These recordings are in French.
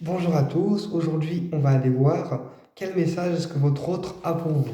Bonjour à tous, aujourd'hui on va aller voir quel message est-ce que votre autre a pour vous.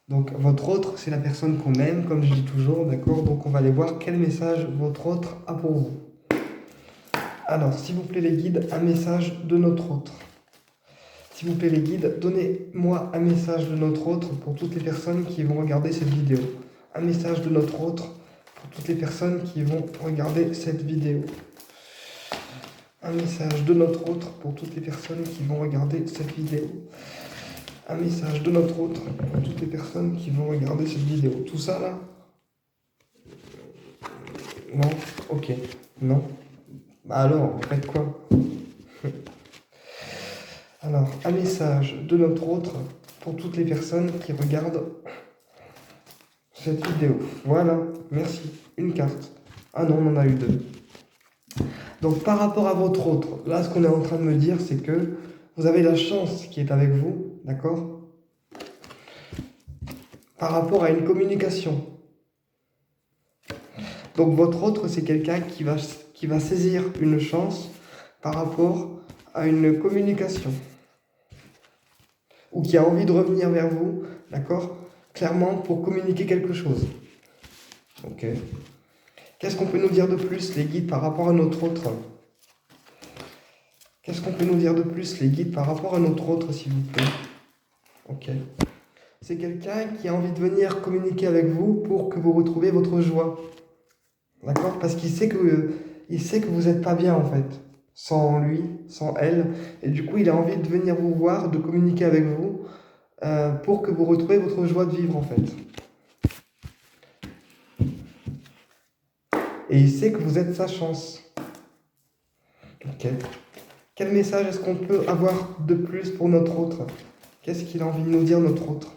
Donc votre autre c'est la personne qu'on aime, comme je dis toujours, d'accord? Donc on va aller voir quel message votre autre a pour vous. Alors s'il vous plaît les guides, un message de notre autre. S'il vous plaît les guides, donnez-moi un message de notre autre pour toutes les personnes qui vont regarder cette vidéo. Un message de notre autre pour toutes les personnes qui vont regarder cette vidéo. Un message de notre autre pour toutes les personnes qui vont regarder cette vidéo. Un message de notre autre pour toutes les personnes qui vont regarder cette vidéo. Tout ça là? Non? Ok. Non? Bah alors, vous faites quoi? Alors, un message de notre autre pour toutes les personnes qui regardent cette vidéo. Voilà, merci. Une carte. Ah non, on en a eu deux. Donc par rapport à votre autre, là ce qu'on est en train de me dire c'est que vous avez la chance qui est avec vous, d'accord? Par rapport à une communication. Donc votre autre c'est quelqu'un qui va saisir une chance par rapport à une communication. Ou qui a envie de revenir vers vous, d'accord? Clairement pour communiquer quelque chose. Ok. Qu'est-ce qu'on peut nous dire de plus les guides par rapport à notre autre? Qu'est-ce qu'on peut nous dire de plus, les guides, par rapport à notre autre, s'il vous plaît? Ok. C'est quelqu'un qui a envie de venir communiquer avec vous pour que vous retrouviez votre joie. D'accord? Parce qu'il sait que vous n'êtes pas bien, en fait. Sans lui, sans elle. Et du coup, il a envie de venir vous voir, de communiquer avec vous, pour que vous retrouviez votre joie de vivre, en fait. Et il sait que vous êtes sa chance. Ok. Quel message est-ce qu'on peut avoir de plus pour notre autre? Qu'est-ce qu'il a envie de nous dire, notre autre?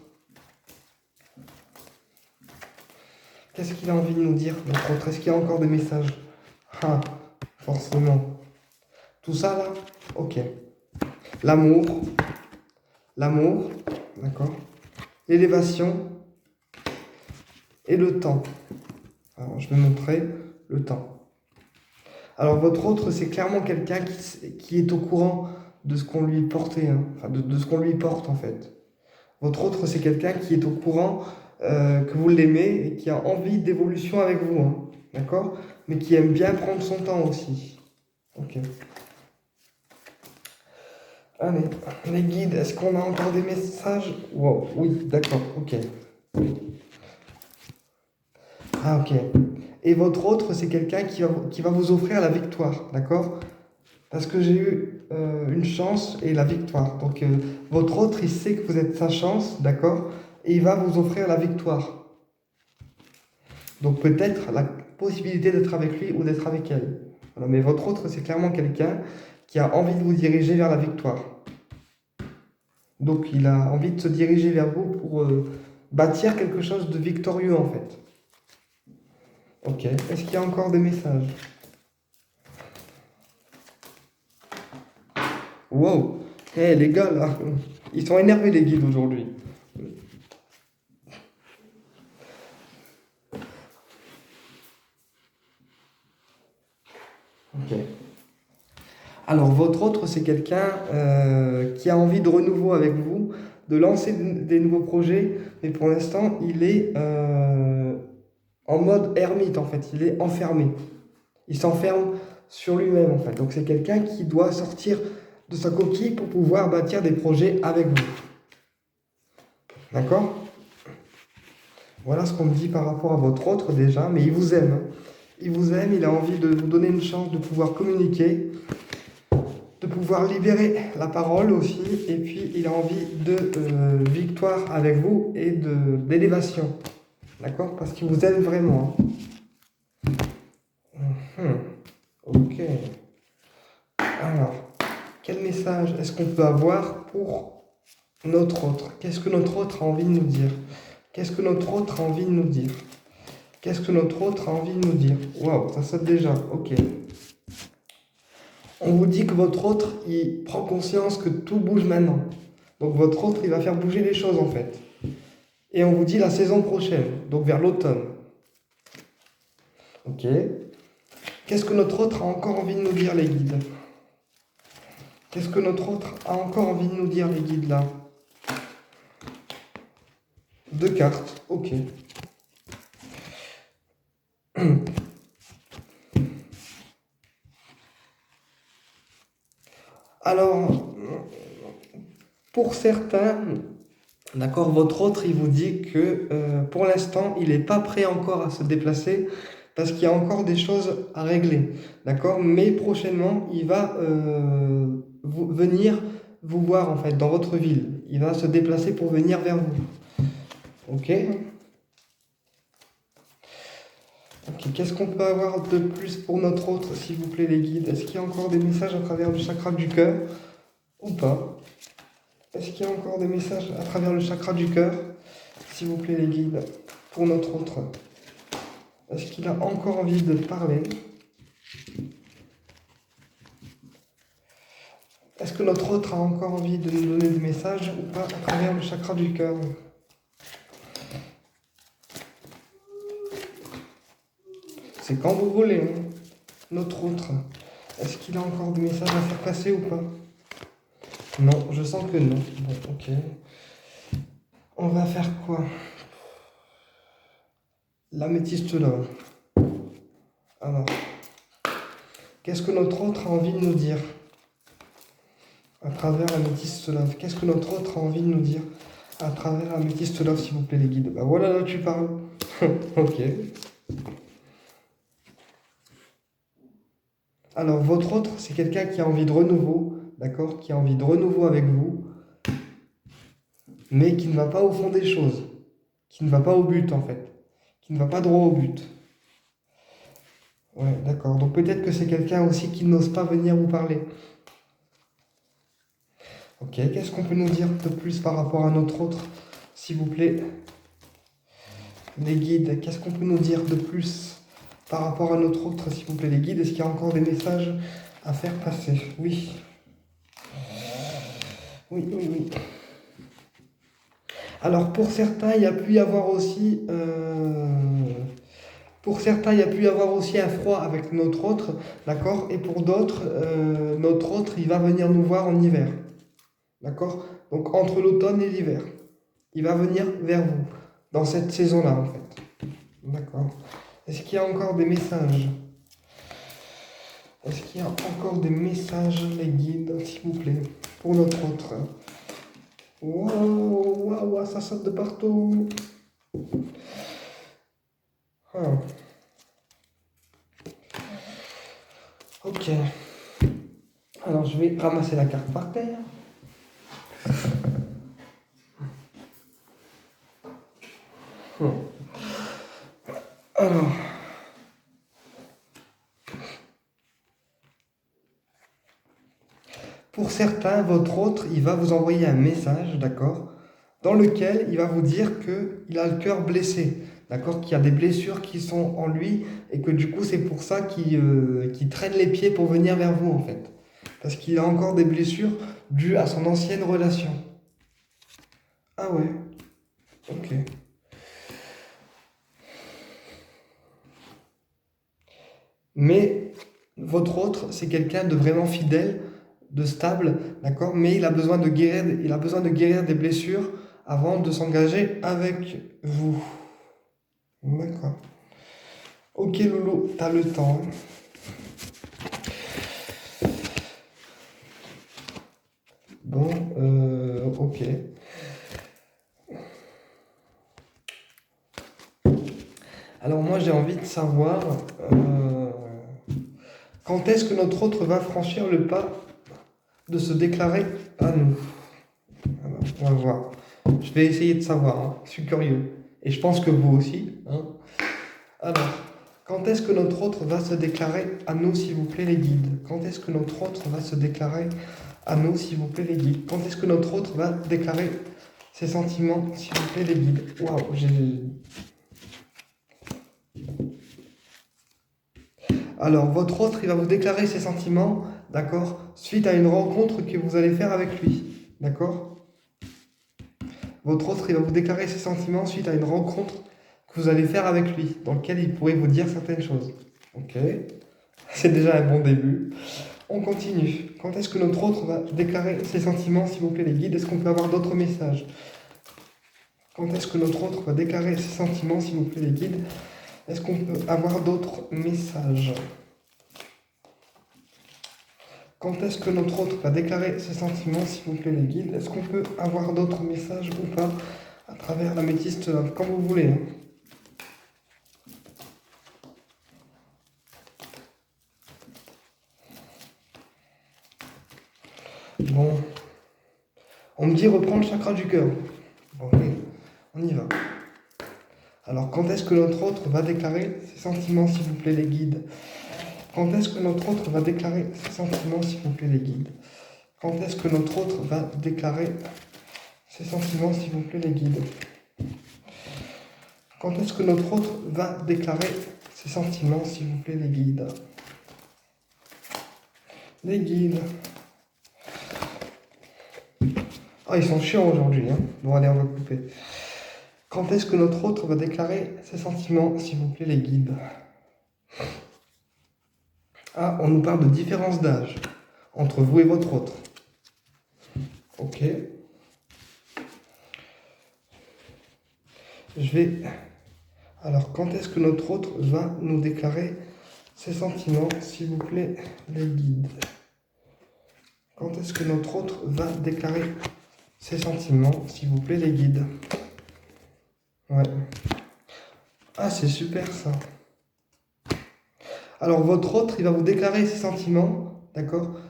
Qu'est-ce qu'il a envie de nous dire, notre autre? Est-ce qu'il y a encore des messages? Ah, forcément. Tout ça, là? Ok. L'amour. L'amour, d'accord? L'élévation et le temps. Alors, je vais montrer le temps. Alors, votre autre, c'est clairement quelqu'un qui est au courant de ce qu'on lui portait, hein. Enfin, de ce qu'on lui porte, en fait. Votre autre, c'est quelqu'un qui est au courant que vous l'aimez et qui a envie d'évolution avec vous, hein. D'accord? Mais qui aime bien prendre son temps aussi. Ok. Allez, les guides, est-ce qu'on a encore des messages? Wow, oui, d'accord, ok. Ah, ok. Et votre autre, c'est quelqu'un qui va vous offrir la victoire, d'accord? Parce que j'ai eu une chance et la victoire. Donc, votre autre, il sait que vous êtes sa chance, d'accord? Et il va vous offrir la victoire. Donc, peut-être la possibilité d'être avec lui ou d'être avec elle. Voilà, mais votre autre, c'est clairement quelqu'un qui a envie de vous diriger vers la victoire. Donc, il a envie de se diriger vers vous pour bâtir quelque chose de victorieux, en fait. Ok. Est-ce qu'il y a encore des messages? Wow. Eh, les gars, là, ils sont énervés, les guides, aujourd'hui. Ok. Alors, votre autre, c'est quelqu'un qui a envie de renouveau avec vous, de lancer des nouveaux projets, mais pour l'instant, il est en mode ermite, en fait. Il est enfermé. Il s'enferme sur lui-même, en fait. Donc, c'est quelqu'un qui doit sortir de sa coquille pour pouvoir bâtir des projets avec vous. D'accord? Voilà ce qu'on me dit par rapport à votre autre, déjà. Mais il vous aime, hein. Il vous aime, il a envie de vous donner une chance de pouvoir communiquer, de pouvoir libérer la parole aussi, et puis il a envie de victoire avec vous et d'élévation. D'accord? Parce qu'il vous aime vraiment, hein. Ok. Alors, quel message est-ce qu'on peut avoir pour notre autre? Qu'est-ce que notre autre a envie de nous dire? Qu'est-ce que notre autre a envie de nous dire? Qu'est-ce que notre autre a envie de nous dire? Waouh, ça saute déjà. Ok. On vous dit que votre autre, il prend conscience que tout bouge maintenant. Donc votre autre, il va faire bouger les choses en fait. Et on vous dit la saison prochaine, donc vers l'automne. Ok. Qu'est-ce que notre autre a encore envie de nous dire, les guides? Qu'est-ce que notre autre a encore envie de nous dire, les guides, là? 2 cartes, ok. Alors, pour certains, d'accord, votre autre, il vous dit que pour l'instant, il n'est pas prêt encore à se déplacer parce qu'il y a encore des choses à régler, d'accord? Mais prochainement, il va venir vous voir, en fait, dans votre ville. Il va se déplacer pour venir vers vous. Ok? Ok, qu'est-ce qu'on peut avoir de plus pour notre autre, s'il vous plaît, les guides? Est-ce qu'il y a encore des messages à travers le chakra du cœur ou pas? Est-ce qu'il y a encore des messages à travers le chakra du cœur, s'il vous plaît, les guides, pour notre autre? Est-ce qu'il a encore envie de parler? Est-ce que notre autre a encore envie de nous donner des messages ou pas à travers le chakra du cœur? C'est quand vous voulez, hein, notre autre. Est-ce qu'il a encore des messages à faire passer ou pas? Non, je sens que non. Bon, ok. On va faire quoi? L'améthyste d'or. Alors, qu'est-ce que notre autre a envie de nous dire à travers l'améthyste love? Qu'est-ce que notre autre a envie de nous dire à travers l'améthyste love, s'il vous plaît, les guides? Bah voilà, là tu parles. Ok. Alors, votre autre, c'est quelqu'un qui a envie de renouveau, d'accord? Qui a envie de renouveau avec vous, mais qui ne va pas au fond des choses, qui ne va pas au but, en fait, qui ne va pas droit au but. Ouais, d'accord. Donc peut-être que c'est quelqu'un aussi qui n'ose pas venir vous parler. Ok, qu'est-ce qu'on peut nous dire de plus par rapport à notre autre, s'il vous plaît? Les guides, qu'est-ce qu'on peut nous dire de plus par rapport à notre autre, s'il vous plaît, les guides? Est-ce qu'il y a encore des messages à faire passer? Oui. Oui, oui, oui. Alors, pour certains, il y a pu y avoir aussi... Pour certains, il y a pu y avoir aussi un froid avec notre autre, d'accord? Et pour d'autres, notre autre, il va venir nous voir en hiver, d'accord? Donc, entre l'automne et l'hiver. Il va venir vers vous, dans cette saison-là, en fait. D'accord. Est-ce qu'il y a encore des messages? Est-ce qu'il y a encore des messages, les guides, s'il vous plaît, pour notre autre? Waouh, waouh, ça saute de partout. Ah. Ok. Alors, je vais ramasser la carte par terre. Alors, pour certains, votre autre, il va vous envoyer un message, d'accord, dans lequel il va vous dire qu'il a le cœur blessé, d'accord, qu'il y a des blessures qui sont en lui et que du coup, c'est pour ça qu'il traîne les pieds pour venir vers vous, en fait. Parce qu'il a encore des blessures dues à son ancienne relation. Ah ouais, ok. Mais votre autre, c'est quelqu'un de vraiment fidèle, de stable, d'accord? Mais il a besoin de guérir des blessures avant de s'engager avec vous. D'accord. Ok Loulou, t'as le temps, hein. Bon, ok. Alors moi j'ai envie de savoir quand est-ce que notre autre va franchir le pas de se déclarer à nous. Alors, on va voir. Je vais essayer de savoir, hein. Je suis curieux. Et je pense que vous aussi, hein. Alors, quand est-ce que notre autre va se déclarer à nous, s'il vous plaît, les guides? Quand est-ce que notre autre va se déclarer à nous, s'il vous plaît, les guides? Quand est-ce que notre autre va déclarer ses sentiments, s'il vous plaît, les guides? Waouh, Alors, votre autre, il va vous déclarer ses sentiments, d'accord, suite à une rencontre que vous allez faire avec lui, d'accord? Votre autre, il va vous déclarer ses sentiments suite à une rencontre que vous allez faire avec lui, dans laquelle il pourrait vous dire certaines choses. Ok, c'est déjà un bon début. On continue. Quand est-ce que notre autre va déclarer ses sentiments, s'il vous plaît, les guides? Est-ce qu'on peut avoir d'autres messages? Quand est-ce que notre autre va déclarer ses sentiments, s'il vous plaît, les guides? Est-ce qu'on peut avoir d'autres messages? Quand est-ce que notre autre va déclarer ses sentiments, s'il vous plaît, les guides? Est-ce qu'on peut avoir d'autres messages ou pas à travers l'améthyste, quand vous voulez, hein. Bon. On me dit reprends le chakra du cœur. Ok, on y va. Alors, quand est-ce que notre autre va déclarer ses sentiments, s'il vous plaît, les guides? Quand est-ce que notre autre va déclarer ses sentiments, s'il vous plaît, les guides? Quand est-ce que notre autre va déclarer ses sentiments, s'il vous plaît, les guides? Quand est-ce que notre autre va déclarer ses sentiments, s'il vous plaît, les guides? Les guides. Ah, ils sont chiants aujourd'hui, hein. Bon, allez, on va couper. Quand est-ce que notre autre va déclarer ses sentiments, s'il vous plaît, les guides? Ah, on nous parle de différence d'âge entre vous et votre autre. Ok. Je vais... Alors, quand est-ce que notre autre va nous déclarer ses sentiments, s'il vous plaît, les guides? Quand est-ce que notre autre va déclarer ses sentiments, s'il vous plaît, les guides? Ouais. Ah, c'est super ça. Alors, votre autre, il va vous déclarer ses sentiments, d'accord,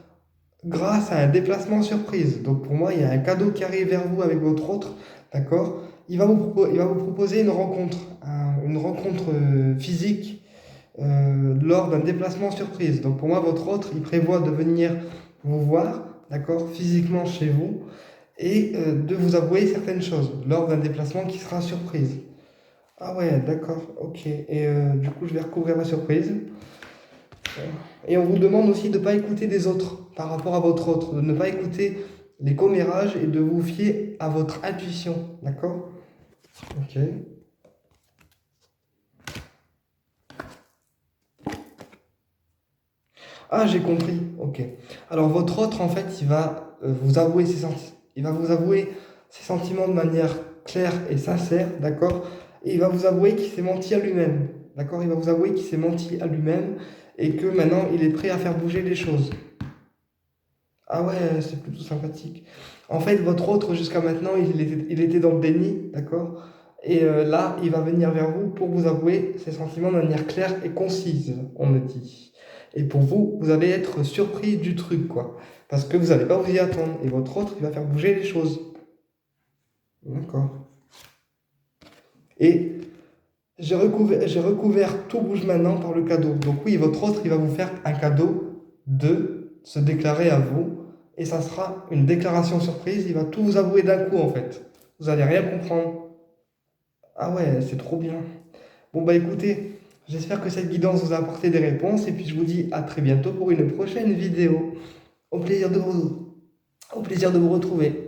grâce à un déplacement surprise. Donc, pour moi, il y a un cadeau qui arrive vers vous avec votre autre, d'accord. Il va vous proposer une rencontre physique lors d'un déplacement surprise. Donc, pour moi, votre autre, il prévoit de venir vous voir, d'accord, physiquement chez vous, et de vous avouer certaines choses lors d'un déplacement qui sera surprise. Ah ouais, d'accord, ok. Et du coup, je vais recouvrir la surprise. Et on vous demande aussi de ne pas écouter des autres par rapport à votre autre, de ne pas écouter les commérages et de vous fier à votre intuition, d'accord? Ok. Ah, j'ai compris, ok. Alors votre autre, en fait, il va vous avouer ses sentiments de manière claire et sincère, d'accord? Et il va vous avouer qu'il s'est menti à lui-même, d'accord? Il va vous avouer qu'il s'est menti à lui-même et que maintenant, il est prêt à faire bouger les choses. Ah ouais, c'est plutôt sympathique. En fait, votre autre, jusqu'à maintenant, il était dans le déni, d'accord? Et là, il va venir vers vous pour vous avouer ses sentiments de manière claire et concise, on me dit. Et pour vous, vous allez être surpris du truc, quoi. Parce que vous n'allez pas vous y attendre. Et votre autre, il va faire bouger les choses. D'accord. Et j'ai recouvert tout bouge maintenant par le cadeau. Donc oui, votre autre, il va vous faire un cadeau de se déclarer à vous. Et ça sera une déclaration surprise. Il va tout vous avouer d'un coup, en fait. Vous n'allez rien comprendre. Ah ouais, c'est trop bien. Bon bah écoutez, j'espère que cette guidance vous a apporté des réponses. Et puis je vous dis à très bientôt pour une prochaine vidéo. Au plaisir de vous retrouver.